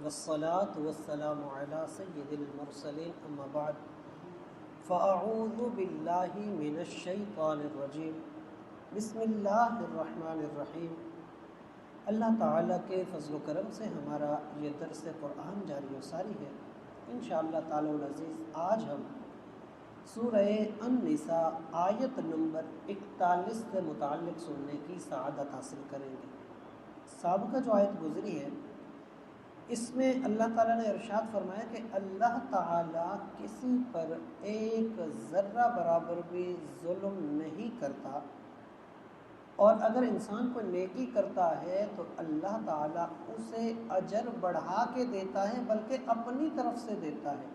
والصلاة والسلام على سید المرسلین اما بعد فاعوذ باللہ من الشیطان الرجیم بسم اللہ الرحمن الرحیم۔ اللہ تعالیٰ کے فضل و کرم سے ہمارا یہ درس قرآن جاری و ساری ہے۔ انشاءاللہ تعالی العزیز آج ہم سورہ النساء آیت نمبر 41 سے متعلق سننے کی سعادت حاصل کریں گے۔ سابقہ جو آیت گزری ہے اس میں اللہ تعالیٰ نے ارشاد فرمایا کہ اللہ تعالیٰ کسی پر ایک ذرہ برابر بھی ظلم نہیں کرتا، اور اگر انسان کو نیکی کرتا ہے تو اللہ تعالیٰ اسے اجر بڑھا کے دیتا ہے، بلکہ اپنی طرف سے دیتا ہے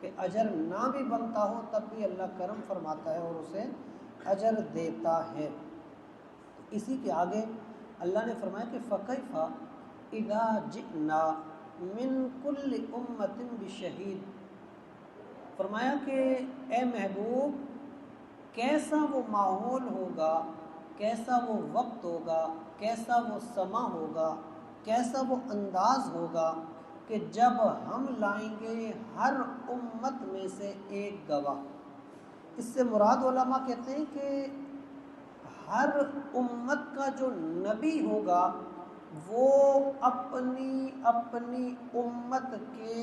کہ اجر نہ بھی بنتا ہو تب بھی اللہ کرم فرماتا ہے اور اسے اجر دیتا ہے۔ اسی کے آگے اللہ نے فرمایا کہ فَكَيْفَ اِذَا جِئْنَا مِن كُلِّ أُمَّةٍ بِشَهِيدٍ، فرمایا کہ اے محبوب کیسا وہ ماحول ہوگا، کیسا وہ وقت ہوگا، کیسا وہ سما ہوگا، کیسا وہ انداز ہوگا کہ جب ہم لائیں گے ہر امت میں سے ایک گواہ۔ اس سے مراد علماء کہتے ہیں کہ ہر امت کا جو نبی ہوگا وہ اپنی اپنی امت کے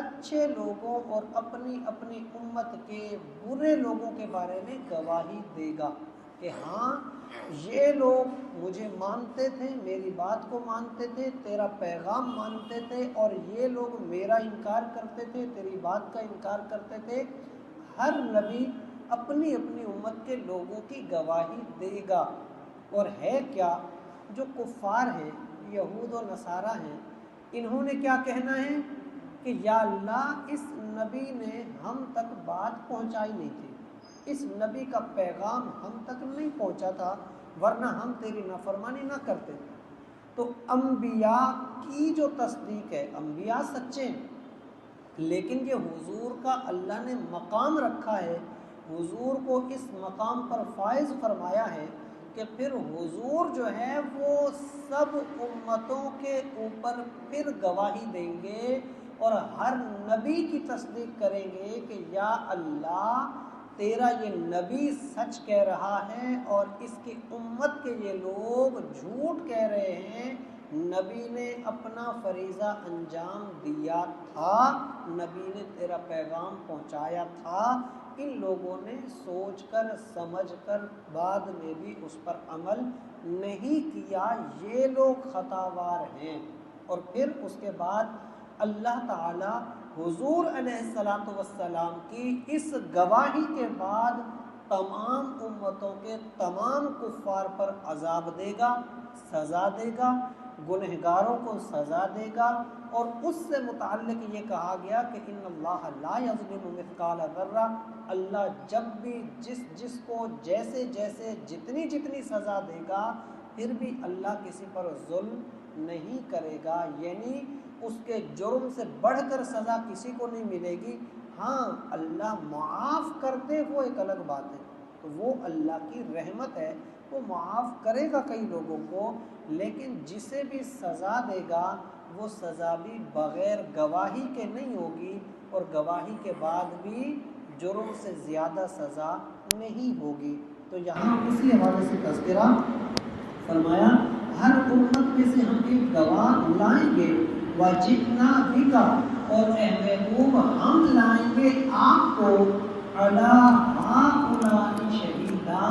اچھے لوگوں اور اپنی اپنی امت کے برے لوگوں کے بارے میں گواہی دے گا کہ ہاں یہ لوگ مجھے مانتے تھے، میری بات کو مانتے تھے، تیرا پیغام مانتے تھے، اور یہ لوگ میرا انکار کرتے تھے، تیری بات کا انکار کرتے تھے۔ ہر نبی اپنی اپنی امت کے لوگوں کی گواہی دے گا۔ اور ہے کیا، جو کفار ہیں، یہود و نصارہ ہیں، انہوں نے کیا کہنا ہے کہ یا اللہ اس نبی نے ہم تک بات پہنچائی نہیں تھی، اس نبی کا پیغام ہم تک نہیں پہنچا تھا، ورنہ ہم تیری نافرمانی نہ کرتے۔ تو انبیاء کی جو تصدیق ہے، انبیاء سچے ہیں، لیکن یہ حضور کا اللہ نے مقام رکھا ہے، حضور کو اس مقام پر فائز فرمایا ہے کہ پھر حضور جو ہے وہ سب امتوں کے اوپر پھر گواہی دیں گے اور ہر نبی کی تصدیق کریں گے کہ یا اللہ تیرا یہ نبی سچ کہہ رہا ہے اور اس کی امت کے یہ لوگ جھوٹ کہہ رہے ہیں۔ نبی نے اپنا فریضہ انجام دیا تھا، نبی نے تیرا پیغام پہنچایا تھا، ان لوگوں نے سوچ کر سمجھ کر بعد میں بھی اس پر عمل نہیں کیا، یہ لوگ خطاوار ہیں۔ اور پھر اس کے بعد اللہ تعالی حضور علیہ السلام کی اس گواہی کے بعد تمام امتوں کے تمام کفار پر عذاب دے گا، سزا دے گا، گنہگاروں کو سزا دے گا۔ اور اس سے متعلق یہ کہا گیا کہ ان اللہ لا یظلم مثقال ذرہ، اللہ جب بھی جس کو جیسے جیسے جتنی جتنی سزا دے گا پھر بھی اللہ کسی پر ظلم نہیں کرے گا، یعنی اس کے جرم سے بڑھ کر سزا کسی کو نہیں ملے گی۔ ہاں اللہ معاف کر دے وہ ایک الگ بات ہے، تو وہ اللہ کی رحمت ہے، وہ معاف کرے گا کئی لوگوں کو، لیکن جسے بھی سزا دے گا وہ سزا بھی بغیر گواہی کے نہیں ہوگی، اور گواہی کے بعد بھی جرم سے زیادہ سزا نہیں ہوگی۔ تو یہاں اسی حوالے سے تذکرہ فرمایا ہر امت میں سے ہم ایک گواہ لائیں گے، وَجِئْنَا بِكَ، اور اے محبوب ہم لائیں گے آپ کو، عَلَىٰ هَٰؤُلَاءِ شَهِيدًا،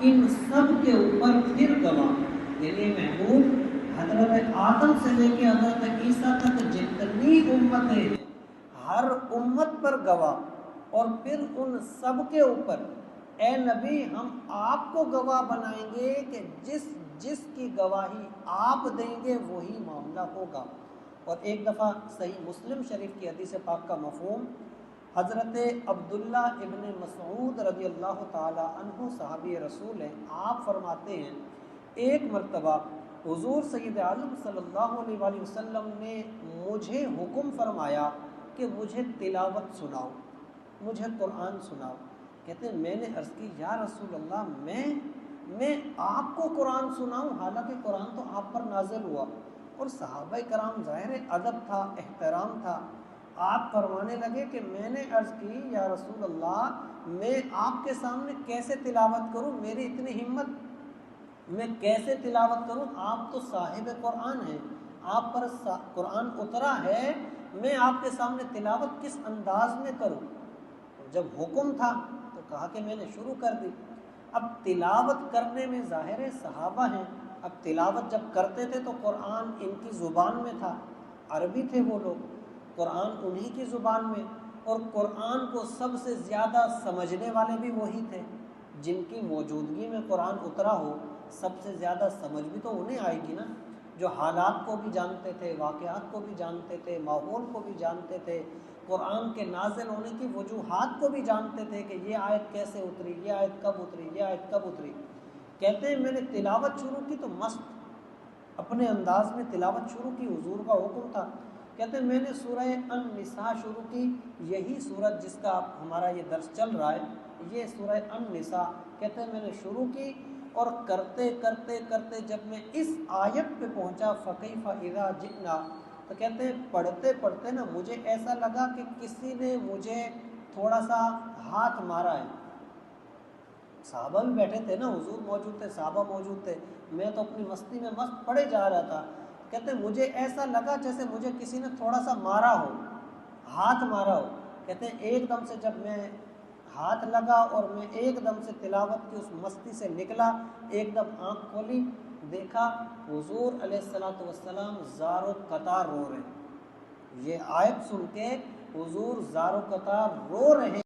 ان سب کے اوپر پھر گواہ، یعنی محبوب حضرت آدم سے لے کے حضرت عیسیٰ تک جتنی امتیں ہیں ہر امت پر گواہ، اور پھر ان سب کے اوپر اے نبی ہم آپ کو گواہ بنائیں گے کہ جس کی گواہی آپ دیں گے وہی معاملہ ہوگا۔ اور ایک دفعہ صحیح مسلم شریف کی حدیث پاک کا مفہوم، حضرت عبداللہ ابن مسعود رضی اللہ تعالی عنہ صحابی رسول ہیں، آپ فرماتے ہیں ایک مرتبہ حضور سید عالم صلی اللہ علیہ وآلہ وسلم نے مجھے حکم فرمایا کہ مجھے تلاوت سناؤ، مجھے قرآن سناؤ۔ کہتے ہیں میں نے عرض کی یا رسول اللہ میں آپ کو قرآن سناؤں، حالانکہ قرآن تو آپ پر نازل ہوا، اور صحابہ کرام ظاہر ادب تھا، احترام تھا. آپ فرمانے لگے کہ میں نے عرض کی یا رسول اللہ میں آپ کے سامنے کیسے تلاوت کروں، میری اتنی ہمت، میں کیسے تلاوت کروں، آپ تو صاحب قرآن ہیں، آپ پر قرآن اترا ہے، میں آپ کے سامنے تلاوت کس انداز میں کروں. جب حکم تھا تو کہا کہ میں نے شروع کر دی. اب تلاوت کرنے میں ظاہر صحابہ ہیں، اب تلاوت جب کرتے تھے تو قرآن ان کی زبان میں تھا، عربی تھے وہ لوگ، قرآن انہی کی زبان میں، اور قرآن کو سب سے زیادہ سمجھنے والے بھی وہی تھے جن کی موجودگی میں قرآن اترا ہو. سب سے زیادہ سمجھ بھی تو انہیں آئے گی نا، جو حالات کو بھی جانتے تھے، واقعات کو بھی جانتے تھے، ماحول کو بھی جانتے تھے، قرآن کے نازل ہونے کی وجوہات کو بھی جانتے تھے کہ یہ آیت کیسے اتری، یہ آیت کب اتری، یہ آیت کب اتری. کہتے ہیں میں نے تلاوت شروع کی تو مست اپنے انداز میں تلاوت شروع کی، حضور کا حکم تھا. کہتے ہیں میں نے سورہ النساء شروع کی، یہی سورت جس کا ہمارا یہ درس چل رہا ہے، یہ سورہ النساء. کہتے ہیں میں نے شروع کی اور کرتے کرتے کرتے جب میں اس آیت پہ پہنچا فَكَيْفَ إِذَا جِئْنَا، تو کہتے ہیں پڑھتے پڑھتے نا مجھے ایسا لگا کہ کسی نے مجھے تھوڑا سا ہاتھ مارا ہے. صحابہ بھی بیٹھے تھے نا، حضور موجود تھے، صحابہ موجود تھے، میں تو اپنی مستی میں مست پڑھے جا رہا تھا. کہتے ہیں مجھے ایسا لگا جیسے مجھے کسی نے تھوڑا سا مارا ہو، ہاتھ مارا ہو. کہتے ہیں ایک دم سے جب میں ہاتھ لگا اور میں ایک دم سے تلاوت کی اس مستی سے نکلا، ایک دم آنکھ کھولی، دیکھا حضور علیہ الصلوۃ والسلام زار و قطار رو رہے ہیں. یہ آیت سن کے حضور زار و قطار رو رہے